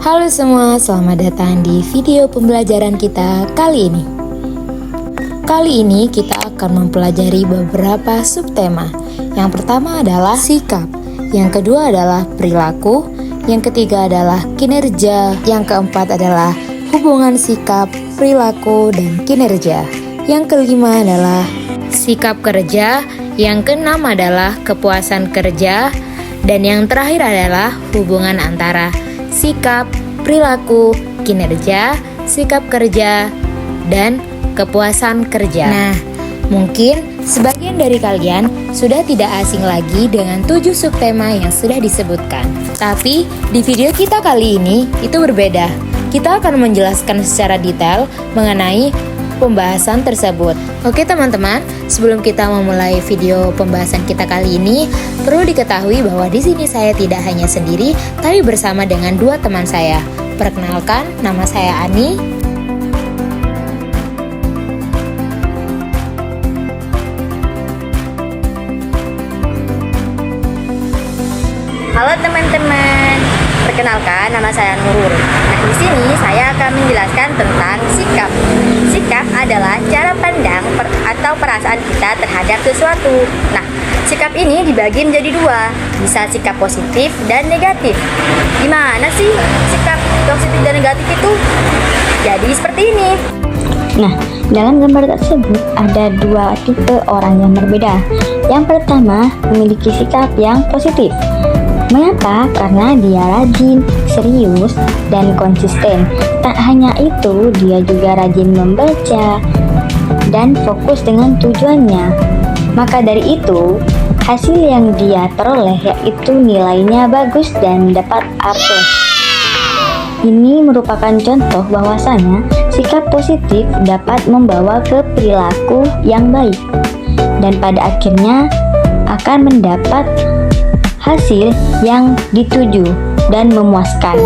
Halo semua, selamat datang di video pembelajaran kita kali ini. Kali ini kita akan mempelajari beberapa subtema. Yang pertama adalah sikap, yang kedua adalah perilaku, yang ketiga adalah kinerja, yang keempat adalah hubungan sikap, perilaku, dan kinerja. Yang kelima adalah sikap kerja, yang keenam adalah kepuasan kerja, dan yang terakhir adalah hubungan antara sikap, perilaku, kinerja, sikap kerja, dan kepuasan kerja. Nah, mungkin sebagian dari kalian sudah tidak asing lagi dengan 7 subtema yang sudah disebutkan. Tapi di video kita kali ini itu berbeda. Kita akan menjelaskan secara detail mengenai pembahasan tersebut. Oke teman-teman, sebelum kita memulai video pembahasan kita kali ini, perlu diketahui bahwa di sini saya tidak hanya sendiri, tapi bersama dengan 2 teman saya. Perkenalkan, nama saya Ani. Halo teman-teman, perkenalkan nama saya Nurul. Nah, di sini saya akan menjelaskan tentang sikap. Sikap adalah cara pandang atau perasaan kita terhadap sesuatu. Nah, sikap ini dibagi menjadi 2, bisa sikap positif dan negatif. Gimana sih sikap positif dan negatif itu? Jadi seperti ini. Nah, dalam gambar tersebut ada 2 tipe orang yang berbeda. Yang pertama memiliki sikap yang positif. Mengapa? Karena dia rajin, serius, dan konsisten. Tak hanya itu, dia juga rajin membaca dan fokus dengan tujuannya. Maka dari itu, hasil yang dia peroleh yaitu nilainya bagus dan dapat A+. Ini merupakan contoh bahwasanya sikap positif dapat membawa ke perilaku yang baik dan pada akhirnya akan mendapat hasil yang dituju dan memuaskan.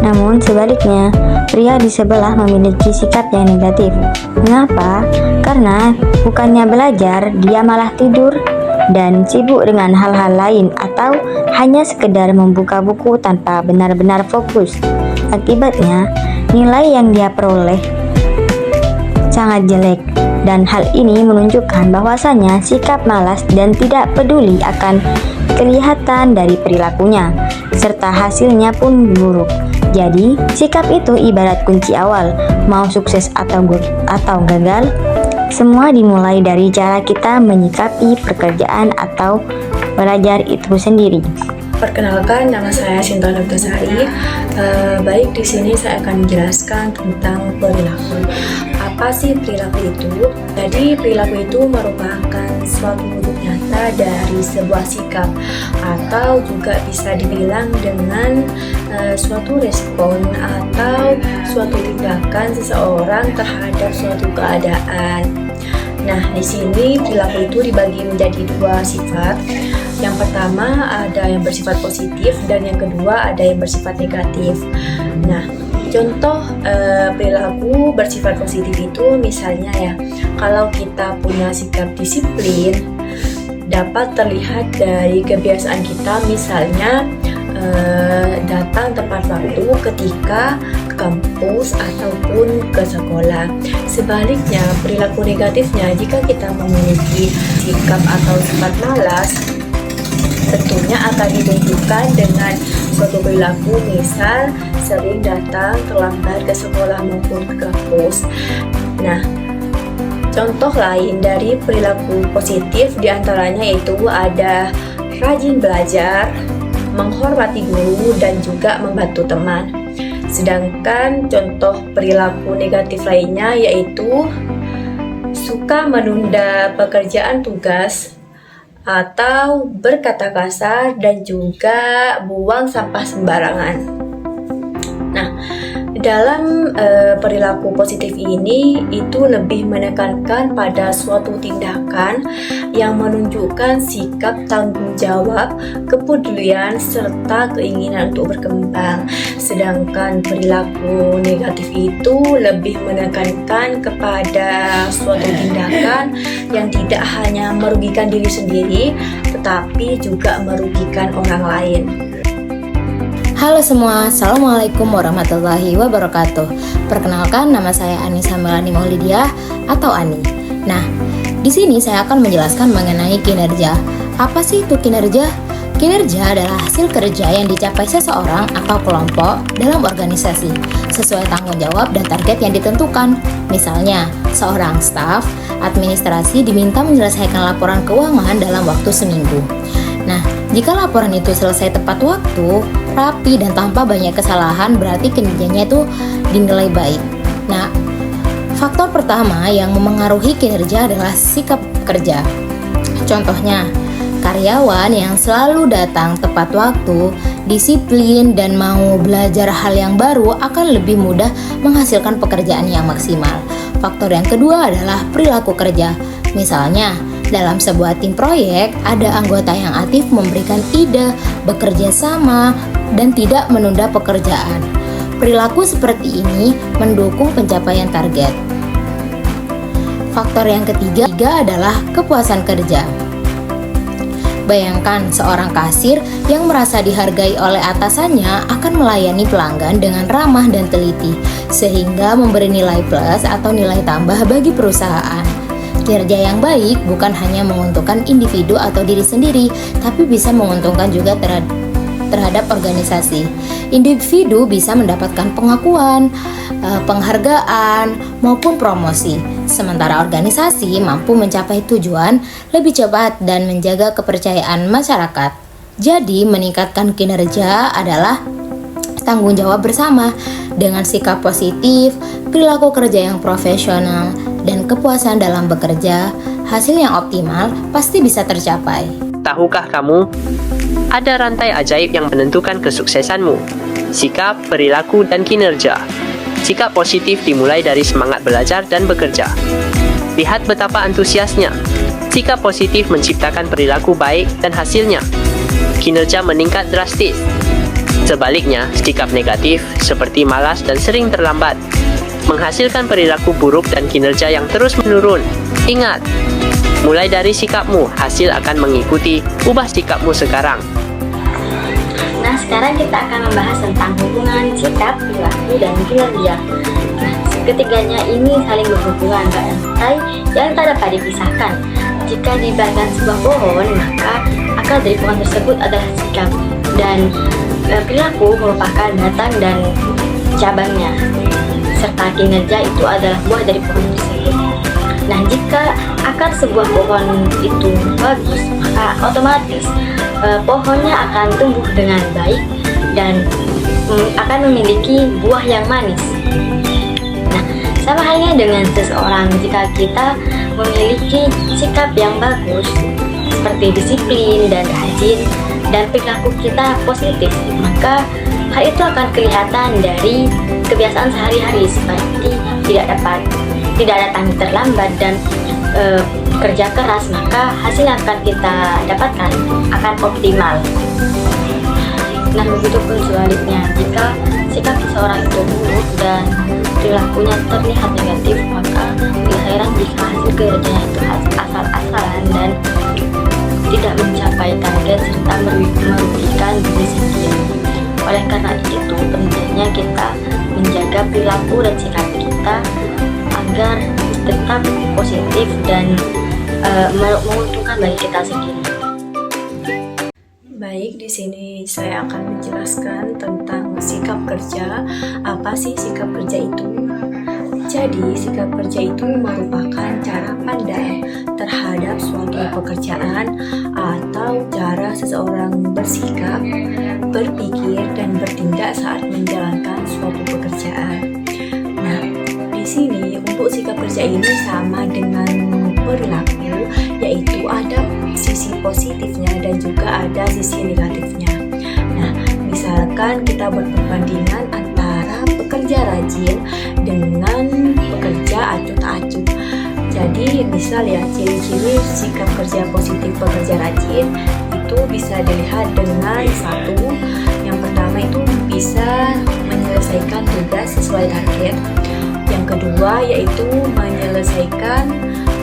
Namun sebaliknya, pria di sebelah memiliki sikap yang negatif. Mengapa? Karena bukannya belajar, dia malah tidur dan sibuk dengan hal-hal lain atau hanya sekedar membuka buku tanpa benar-benar fokus. Akibatnya, nilai yang dia peroleh sangat jelek. Dan hal ini menunjukkan bahwasanya sikap malas dan tidak peduli akan kelihatan dari perilakunya, serta hasilnya pun buruk. Jadi, sikap itu ibarat kunci awal, mau sukses atau gagal, semua dimulai dari cara kita menyikapi pekerjaan atau belajar itu sendiri. Perkenalkan, nama saya Sinta Nabtasari. Baik, di sini saya akan menjelaskan tentang perilaku. Apa sih perilaku itu? Jadi perilaku itu merupakan suatu wujud nyata dari sebuah sikap atau juga bisa dibilang dengan suatu respon atau suatu tindakan seseorang terhadap suatu keadaan. Nah, di sini perilaku itu dibagi menjadi 2 sifat. Yang pertama ada yang bersifat positif dan yang kedua ada yang bersifat negatif. Nah, contoh perilaku bersifat positif itu misalnya ya, kalau kita punya sikap disiplin dapat terlihat dari kebiasaan kita, misalnya datang tepat waktu ketika ke kampus ataupun ke sekolah. Sebaliknya, perilaku negatifnya jika kita memiliki sikap atau sifat malas, tentunya akan ditunjukkan dengan suatu perilaku, misal sering datang terlambat ke sekolah maupun ke kampus. Nah, contoh lain dari perilaku positif diantaranya yaitu ada rajin belajar, menghormati guru, dan juga membantu teman. Sedangkan contoh perilaku negatif lainnya yaitu suka menunda pekerjaan tugas atau berkata kasar dan juga buang sampah sembarangan. Nah, dalam perilaku positif ini itu lebih menekankan pada suatu tindakan yang menunjukkan sikap tanggung jawab, kepedulian, serta keinginan untuk berkembang. Sedangkan perilaku negatif itu lebih menekankan kepada suatu tindakan yang tidak hanya merugikan diri sendiri, tetapi juga merugikan orang lain. Halo semua, Assalamualaikum warahmatullahi wabarakatuh. Perkenalkan, nama saya Anissa Melani Maulidiah atau Ani. Nah, di sini saya akan menjelaskan mengenai kinerja. Apa sih itu kinerja? Kinerja adalah hasil kerja yang dicapai seseorang atau kelompok dalam organisasi sesuai tanggung jawab dan target yang ditentukan. Misalnya, seorang staf administrasi diminta menyelesaikan laporan keuangan dalam waktu seminggu. Nah, jika laporan itu selesai tepat waktu, rapi dan tanpa banyak kesalahan, berarti kinerjanya itu dinilai baik. Nah, faktor pertama yang memengaruhi kinerja adalah sikap kerja. Contohnya, karyawan yang selalu datang tepat waktu, disiplin, dan mau belajar hal yang baru akan lebih mudah menghasilkan pekerjaan yang maksimal. Faktor yang kedua adalah perilaku kerja. Misalnya, dalam sebuah tim proyek, ada anggota yang aktif memberikan ide, bekerja sama, dan tidak menunda pekerjaan. Perilaku seperti ini mendukung pencapaian target. Faktor yang ketiga adalah kepuasan kerja. Bayangkan seorang kasir yang merasa dihargai oleh atasannya akan melayani pelanggan dengan ramah dan teliti, sehingga memberi nilai plus atau nilai tambah bagi perusahaan. Kinerja yang baik bukan hanya menguntungkan individu atau diri sendiri, tapi bisa menguntungkan juga terhadap organisasi. Individu bisa mendapatkan pengakuan, penghargaan, maupun promosi. Sementara organisasi mampu mencapai tujuan lebih cepat dan menjaga kepercayaan masyarakat. Jadi, meningkatkan kinerja adalah tanggung jawab bersama. Dengan sikap positif, perilaku kerja yang profesional, dan kepuasan dalam bekerja, hasil yang optimal pasti bisa tercapai. Tahukah kamu, ada rantai ajaib yang menentukan kesuksesanmu: sikap, perilaku, dan kinerja. Sikap positif dimulai dari semangat belajar dan bekerja. Lihat betapa antusiasnya. Sikap positif menciptakan perilaku baik dan hasilnya kinerja meningkat drastis. Sebaliknya, sikap negatif seperti malas dan sering terlambat menghasilkan perilaku buruk dan kinerja yang terus menurun. Ingat, mulai dari sikapmu, hasil akan mengikuti. Ubah sikapmu sekarang. Nah, sekarang kita akan membahas tentang hubungan sikap, perilaku, dan kinerja. Nah, ketiganya ini saling berhubungan rantai yang tak dapat dipisahkan. Jika dibayangkan sebuah pohon, maka akar dari pohon tersebut adalah sikap, dan perilaku merupakan batang dan cabangnya, serta kinerja itu adalah buah dari pohon tersebut. Nah, jika akar sebuah pohon itu bagus, maka otomatis pohonnya akan tumbuh dengan baik dan akan memiliki buah yang manis. Nah, sama halnya dengan seseorang, jika kita memiliki sikap yang bagus seperti disiplin dan rajin dan perilaku kita positif, maka hal itu akan kelihatan dari kebiasaan sehari-hari seperti tidak datang terlambat dan kerja keras, maka hasil yang akan kita dapatkan akan optimal. Nah, begitu pun sebaliknya, jika sikap seseorang itu buruk dan perilakunya terlihat negatif, maka tidak heran jika hasil kerjanya itu asal-asalan dan tidak mencapai target serta merugikan diri sendiri. Oleh karena itu, pentingnya kita menjaga perilaku dan sikap kita agar tetap positif dan menguntungkan bagi kita sendiri. Baik, di sini saya akan menjelaskan tentang sikap kerja. Apa sih sikap kerja itu? Jadi, sikap kerja itu merupakan cara pandang terhadap suatu pekerjaan atau cara seseorang bersikap, berpikir, dan bertindak saat menjalankan suatu pekerjaan. Nah, di sini untuk sikap kerja ini sama dengan perilaku, yaitu ada sisi positifnya dan juga ada sisi negatifnya. Nah, misalkan kita berperbandingan antara pekerja rajin dengan pekerja acuh-tak-acuh. Jadi misal ya, ciri-ciri sikap kerja positif pekerja rajin itu bisa dilihat dengan satu, yang pertama itu bisa menyelesaikan tugas sesuai target. Yang kedua yaitu menyelesaikan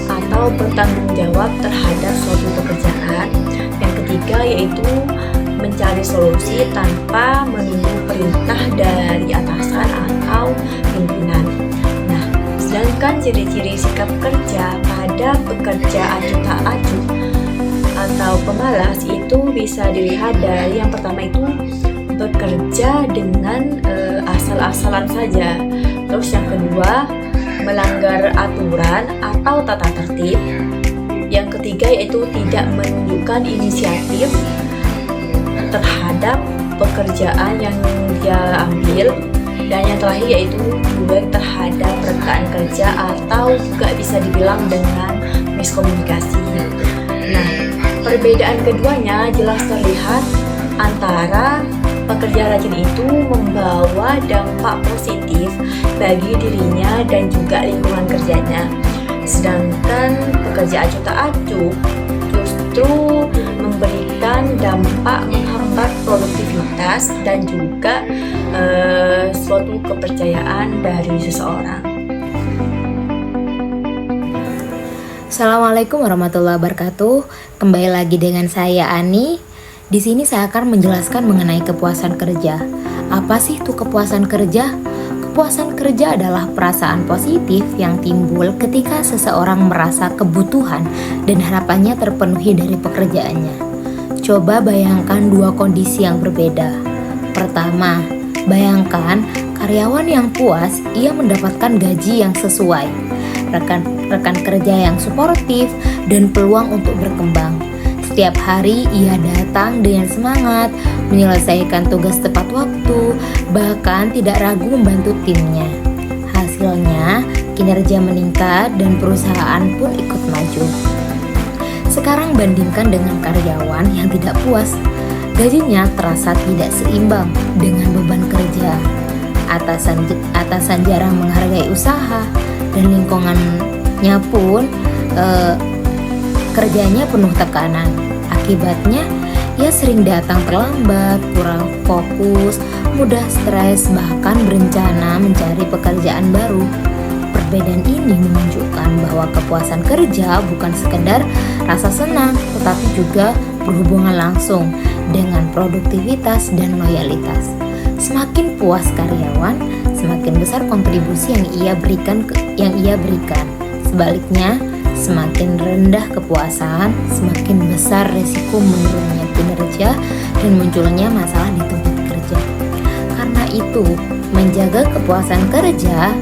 atau bertanggung jawab terhadap suatu pekerjaan. Yang ketiga yaitu mencari solusi tanpa menunggu perintah dari atasan atau pimpinan. Nah, sedangkan ciri-ciri sikap kerja pada pekerja acuh tak acuh atau pemalas itu bisa dilihat dari yang pertama itu bekerja dengan asal-asalan saja. Terus yang kedua, melanggar aturan atau tata tertib. Yang ketiga yaitu tidak menunjukkan inisiatif terhadap pekerjaan yang dia ambil. Dan yang terakhir yaitu juga terhadap rekan kerja atau juga bisa dibilang dengan miskomunikasi. Nah, perbedaan keduanya jelas terlihat antara pekerja rajin itu membawa dampak positif bagi dirinya dan juga lingkungan kerjanya. Sedangkan pekerja acuh tak acuh justru memberikan dampak menghambat produktivitas dan juga suatu kepercayaan dari seseorang. Assalamualaikum warahmatullahi wabarakatuh. Kembali lagi dengan saya Ani. Di sini saya akan menjelaskan mengenai kepuasan kerja. Apa sih itu kepuasan kerja? Kepuasan kerja adalah perasaan positif yang timbul ketika seseorang merasa kebutuhan dan harapannya terpenuhi dari pekerjaannya. Coba bayangkan dua kondisi yang berbeda. Pertama, bayangkan karyawan yang puas, ia mendapatkan gaji yang sesuai, rekan kerja yang suportif, dan peluang untuk berkembang. Setiap hari ia datang dengan semangat, menyelesaikan tugas tepat waktu, bahkan tidak ragu membantu timnya. Hasilnya, kinerja meningkat dan perusahaan pun ikut maju. Sekarang bandingkan dengan karyawan yang tidak puas. Gajinya terasa tidak seimbang dengan beban kerja. Atasan jarang menghargai usaha dan lingkungannya pun kerjanya penuh tekanan. Akibatnya, ia sering datang terlambat, kurang fokus, mudah stres, bahkan berencana mencari pekerjaan baru. Perbedaan ini menunjukkan bahwa kepuasan kerja bukan sekedar rasa senang, tetapi juga berhubungan langsung dengan produktivitas dan loyalitas. Semakin puas karyawan, semakin besar kontribusi yang ia berikan. Sebaliknya, semakin rendah kepuasan, semakin besar resiko menurunnya kinerja dan munculnya masalah di tempat kerja. Karena itu, menjaga kepuasan kerja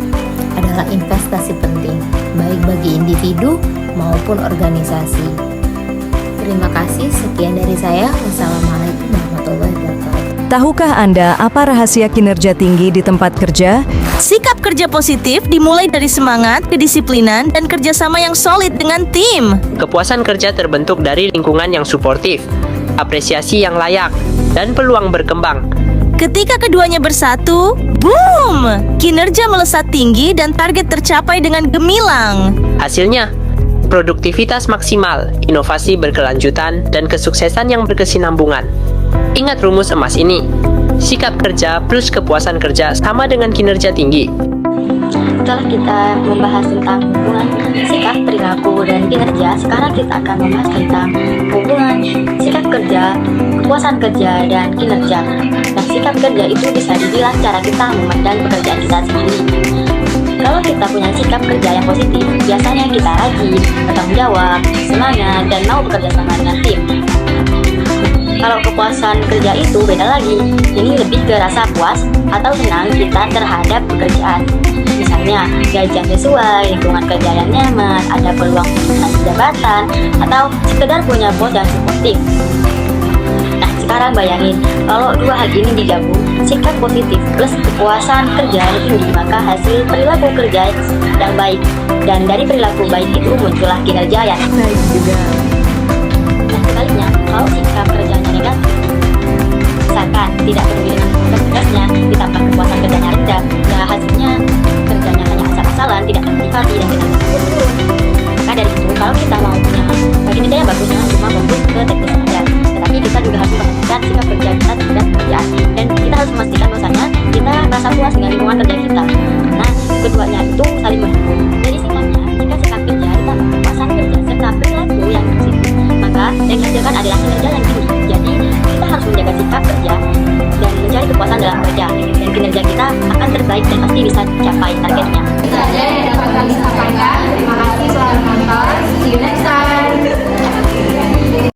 adalah investasi penting, baik bagi individu maupun organisasi. Terima kasih, sekian dari saya. Wassalamualaikum warahmatullahi wabarakatuh. Tahukah Anda apa rahasia kinerja tinggi di tempat kerja? Sikap kerja positif dimulai dari semangat, kedisiplinan, dan kerjasama yang solid dengan tim. Kepuasan kerja terbentuk dari lingkungan yang suportif, apresiasi yang layak, dan peluang berkembang. Ketika keduanya bersatu, boom! Kinerja melesat tinggi dan target tercapai dengan gemilang. Hasilnya, produktivitas maksimal, inovasi berkelanjutan, dan kesuksesan yang berkesinambungan. Ingat rumus emas ini, sikap kerja plus kepuasan kerja sama dengan kinerja tinggi. Setelah kita membahas tentang hubungan sikap, perilaku, dan kinerja, sekarang kita akan membahas tentang hubungan sikap kerja, kepuasan kerja, dan kinerja. Nah, sikap kerja itu bisa dibilang cara kita memandang pekerjaan kita sendiri. Kalau kita punya sikap kerja yang positif, biasanya kita rajin, bertanggung jawab, semangat, dan mau bekerja sama dengan tim. Kalau kepuasan kerja itu beda lagi. Ini lebih ke rasa puas atau senang kita terhadap pekerjaan. Misalnya, gaji yang sesuai, lingkungan kerja yang nyaman, ada peluang naik jabatan, atau sekedar punya bos yang suportif. Nah, sekarang bayangin, kalau dua hal ini digabung, sikap positif plus kepuasan kerja yang tinggi, maka hasil perilaku kerja yang baik. Dan dari perilaku baik itu muncullah kinerja yang baik juga. Nah, sebaliknya, kalau sikap kerjanya negatif, misalkan tidak peduli dengan tugasnya, ditambah kepuasan kerjanya rendah, ya hasilnya kerjanya hanya asal-asalan, tidak termotivasi dan tidak turun. Maka dari itu, kalau kita mau punya kinerja yang bagus, jangan cuma fokus ke teknis saja, tetapi kita juga harus memperhatikan sikap kerja kita terhadap pekerjaan, dan kita harus memastikan bahwasanya kita merasa puas dengan lingkungan kerja kita. Nah, keduanya itu saling mendukung. Jadi singkatnya, jika sikap kerja ditambah kepuasan kerja serta perilaku yang positif, maka yang dihasilkan adalah kinerja yang tinggi. Jadi kita harus menjaga sikap berwawasan dalam kerja, dan kinerja kita akan terbaik dan pasti bisa capai targetnya.